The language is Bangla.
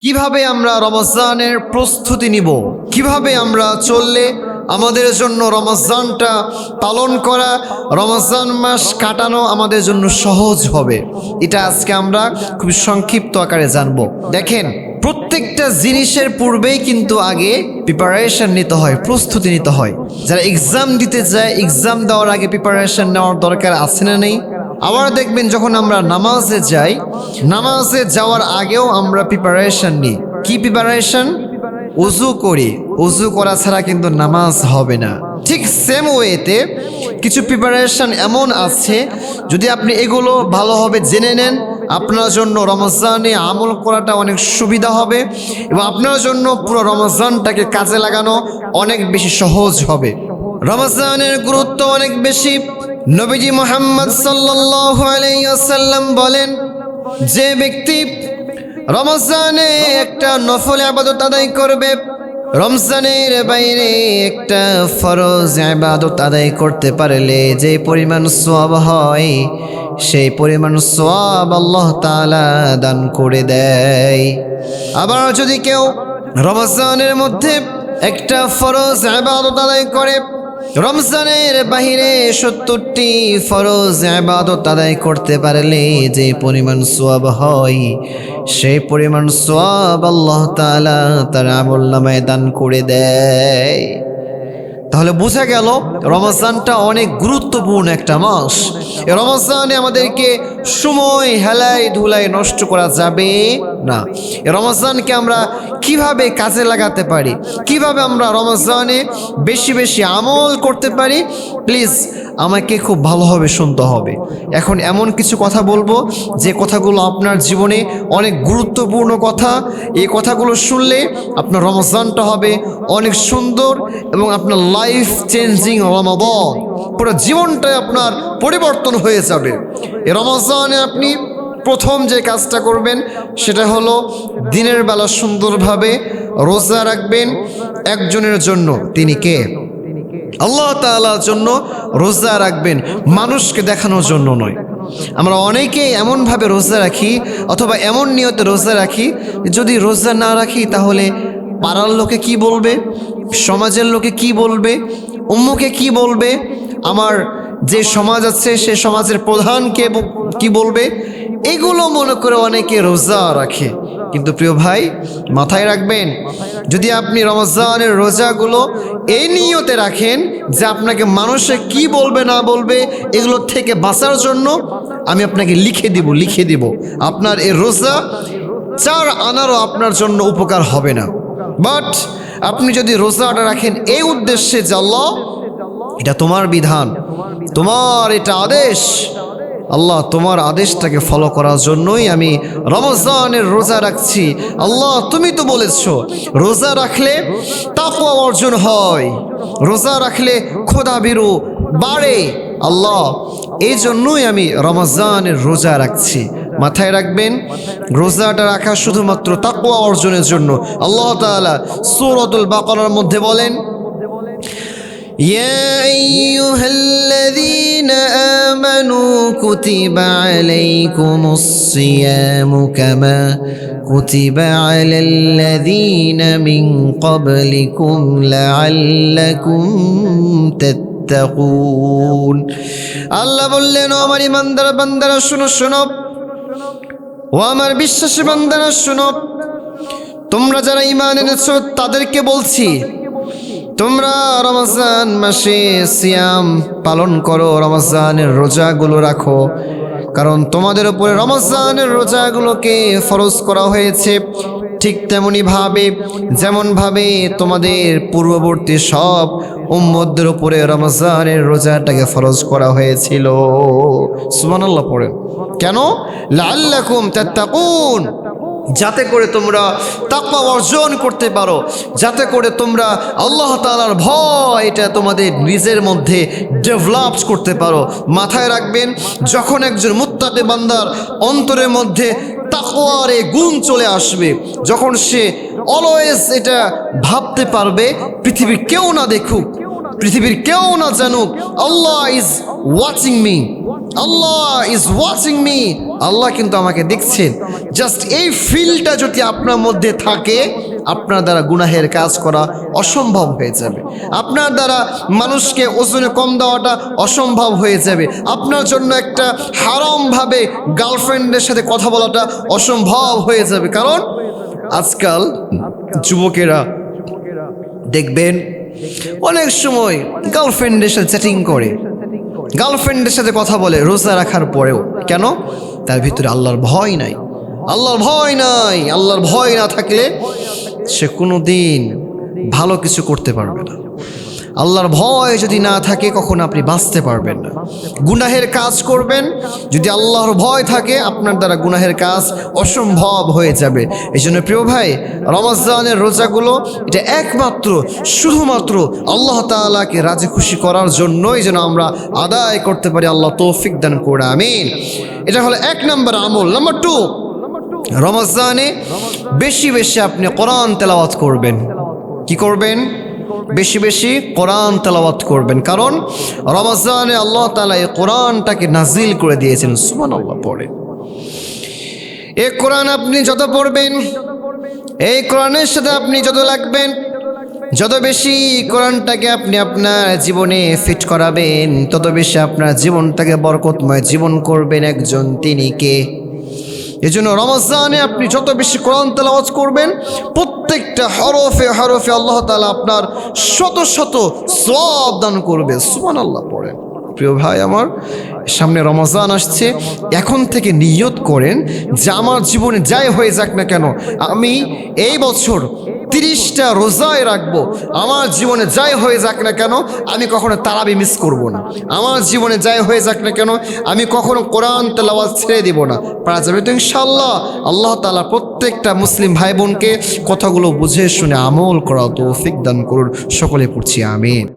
কিভাবে আমরা রমজানের প্রস্তুতি নিব, কিভাবে আমরা চললে আমাদের জন্য রমজানটা পালন করা, রমজান মাস কাটানো আমাদের জন্য সহজ হবে, এটা আজকে আমরা খুব সংক্ষিপ্ত আকারে জানবো। দেখেন, প্রত্যেকটা জিনিসের পূর্বেই কিন্তু আগে প্রিপারেশন নিতে হয়, প্রস্তুতি নিতে হয়। যারা এক্সাম দিতে যায়, এক্সাম দেওয়ার আগে প্রিপারেশন নেওয়ার দরকার আছে না নেই? আবার দেখবেন, যখন আমরা নামাজে যাই, নামাজে যাওয়ার আগেও আমরা প্রিপারেশন নিই। কি প্রিপারেশন? উজু করি। উজু করা ছাড়া কিন্তু নামাজ হবে না। ঠিক সেম ওয়েতে কিছু প্রিপারেশন এমন আছে, যদি আপনি এগুলো ভালোভাবে জেনে নেন, আপনার জন্য রমজানে আমল করাটা অনেক সুবিধা হবে এবং আপনার জন্য পুরো রমজানটাকে কাজে লাগানো অনেক বেশি সহজ হবে। রমজানের গুরুত্ব অনেক বেশি। নবীজি মুহাম্মদ সাল্লাল্লাহু আলাইহি ওয়াসাল্লাম বলেন, যে ব্যক্তি রমজানে একটা নফল ইবাদত আদায় করবে, রমজানের বাইরে একটা ফরজ ইবাদত আদায় করতে পারলে যে পরিমাণ সওয়াব হয়, সেই পরিমাণ সওয়াব আল্লাহ তাআলা দান করে দেয়। আবার যদি কেউ রমজানের মধ্যে একটা ফরজ ইবাদত আদায় করে, রমজানের বাহিরে 70টি ফরজ ইবাদত আদায় করতে পারলে যে পরিমাণ সওয়াব হয়, সেই পরিমাণ সওয়াব আল্লাহ তাআলা তার আমলনামায় দান করে দেয়। তাহলে বোঝা গেল রমজানটা অনেক গুরুত্বপূর্ণ একটা মাস। এই রমজানে আমাদেরকে সময় হেলায় ধুলায় নষ্ট করা যাবে না। এই রমজানকে আমরা কিভাবে কাজে লাগাতে পারি, কিভাবে আমরা রমজানে বেশি বেশি আমল করতে পারি, প্লিজ আমাকে খুব ভালোভাবে শুনতে হবে। এখন এমন কিছু কথা বলবো যে কথাগুলো আপনার জীবনে অনেক গুরুত্বপূর্ণ কথা। এই কথাগুলো শুনলে আপনার রমজানটা হবে অনেক সুন্দর এবং আপনার লাইফ চেঞ্জিং রমাদান, পুরো জীবনটাই আপনার পরিবর্তন হয়ে যাবে। এই রমজানে আপনি প্রথম যে কাজটা করবেন সেটা হলো দিনের বেলা সুন্দরভাবে রোজা রাখবেন একজনের জন্য। তিনি কে? আল্লাহ তাআলার জন্য রোজা রাখবেন, মানুষকে দেখানোর জন্য নয়। আমরা অনেকেই এমনভাবে রোজা রাখি অথবা এমন নিয়তে রোজা রাখি, যদি রোজা না রাখি তাহলে পাড়ার লোকে কি বলবে, সমাজের লোকে কি বলবে, উম্মুকে কি বলবে, আমার যে সমাজ আছে সে সমাজের প্রধানকে কি বলবে, এগুলো মনে করে অনেকে রোজা রাখে। কিন্তু প্রিয় ভাই, মাথায় রাখবেন, যদি আপনি রমজানের রোজাগুলো এই নিয়তে রাখেন যে আপনাকে মানুষে কি বলবে না বলবে এগুলো থেকে বাঁচার জন্য, আমি আপনাকে লিখে দিব আপনার এই রোজা 4 আনারও আপনার জন্য উপকার হবে না। বাট আপনি যদি রোজাটা রাখেন এই উদ্দেশ্যে যে আল্লাহ, এটা তোমার বিধান, তোমার এটা আদেশ, আল্লাহ তোমার আদেশটাকে ফলো করার জন্যই আমি রমজানের রোজা রাখছি। আল্লাহ তুমি তো বলেছো রোজা রাখলে তাকওয়া অর্জন হয়, রোজা রাখলে খোদা ভীরু বাড়ে। আল্লাহ এই জন্যই আমি রমজানের রোজা রাখছি। মাথায় রাখবেন, রোজাটা রাখা শুধুমাত্র তাকওয়া অর্জনের জন্য। আল্লাহ তাআলা সূরাতুল বাকারার মধ্যে বলেন, يا أيها الذين آمنوا كتب عليكم الصيام كما كتب على الذين من قبلكم لعلكم تتقون। আল্লাহ বললেন, ও আমার ইমানদার বান্দারা শুনো শুনো, ও আমার বিশ্বাসী বান্দারা শুনো, তোমরা যারা ঈমান এনেছো তাদেরকে বলছি, তোমরা রমজান মাসে সিয়াম পালন করো, রমজানের রোজাগুলো রাখো, কারণ তোমাদের উপরে রমজানের রোজাগুলোকে ফরজ করা হয়েছে। ঠিক তেমনি ভাবে যেমনভাবে তোমাদের পূর্ববর্তী সব উম্মতদের উপরে রমজানের রোজাটাকে ফরজ করা হয়েছিল। সুবহানাল্লাহ পড়েন। কেন? লাআল্লাকুম তাত্তাকুন, যাতে করে তোমরা তাকওয়া অর্জন করতে পারো, যাতে করে তোমরা আল্লাহ তাআলার ভয় এটা তোমাদের নিজের মধ্যে ডেভেলপ করতে পারো। মাথায় রাখবেন, যখন একজন মুত্তাকি বান্দার অন্তরের মধ্যে তাকওয়ার এই গুণ চলে আসবে, যখন সে অলওয়েজ এটা ভাবতে পারবে পৃথিবীর কেউ না দেখুক, পৃথিবীর কেউ না জানুক, Allah is watching me, Allah is watching me, Allah কিন্তু আমাকে দেখছেন। জাস্ট এই ফিলটা যদি আপনার মধ্যে থাকে, আপনার দ্বারা গুনাহের কাজ করা অসম্ভব হয়ে যাবে। আপনার দ্বারা মানুষকে ওজনে কম দেওয়াটা অসম্ভব হয়ে যাবে। আপনার জন্য একটা হারামভাবে গার্লফ্রেন্ডের সাথে কথা বলাটা অসম্ভব হয়ে যাবে। কারণ আজকাল যুবকেরা দেখবেন অনেক সময় গার্লফ্রেন্ডের সাথে চ্যাটিং করে, গার্লফ্রেন্ডের সাথে কথা বলে রোজা রাখার পরেও। কেন? তার ভিতরে আল্লাহর ভয় নাই। আল্লাহর ভয় নাই। আল্লাহর ভয় না থাকলে সে কোনো দিন ভালো কিছু করতে পারবে না। আল্লাহর ভয় যদি না থাকে কখনো আপনি বাঁচতে পারবেন না। গুনাহের কাজ করবেন, যদি আল্লাহর ভয় থাকে আপনার দ্বারা গুনাহের কাজ অসম্ভব হয়ে যাবে। এই জন্য প্রিয় ভাই, রমজানের রোজাগুলো এটা একমাত্র শুধুমাত্র আল্লাহ তাআলাকে রাজি খুশি করার জন্যই যেন আমরা আদায় করতে পারি। আল্লাহ তৌফিক দান করে, আমিন। এটা হলো 1 নম্বর আমল। নাম্বার 2, রমজানে বেশি বেশি আপনি কোরআন তেলাওয়াত করবেন। কি করবেন? বেশি বেশি কোরআন তেলাওয়াত করবেন। কারণ রমজানে আল্লাহ তাআলা এই কোরআনটাকে নাজিল করে দিয়েছেন। সুবহানাল্লাহ পড়ে। এই কোরআন আপনি যত পড়বেন, এই কোরআনের সাথে আপনি যত লাগবেন, যত বেশি কোরআনটাকে আপনি আপনার জীবনে ফিট করাবেন, তত বেশি আপনার জীবনটাকে বরকতময় জীবন করবেন। একজন তিনি কে? এই জন্য রমজানে আপনি যত বেশি কোরআন তেলাওয়াত করবেন, প্রত্যেকটা হরফে হরফে আল্লাহ তাআলা আপনার শত শত সওয়াব দান করবে। সুবহানাল্লাহ পড়েন। প্রিয় ভাই আমার, সামনে রমজান আসছে, এখন থেকে নিয়ত করেন যে আমার জীবনে যাই হয়ে যাক না কেন, আমি এই বছর 30টা রোজায় রাখবো। আমার জীবনে যাই হয়ে যাক না কেন, আমি কখনো তারাবি মিস করব না। আমার জীবনে যাই হয়ে যাক না কেন, আমি কখনো কোরআন তেলাওয়াত ছেড়ে দিব না। পারা যাবে তো ইনশাআল্লাহ। আল্লাহ তাআলা প্রত্যেকটা মুসলিম ভাই বোনকে কথাগুলো বুঝে শুনে আমল করা তৌফিক দান করুন। সকলে পড়ছি আমিন।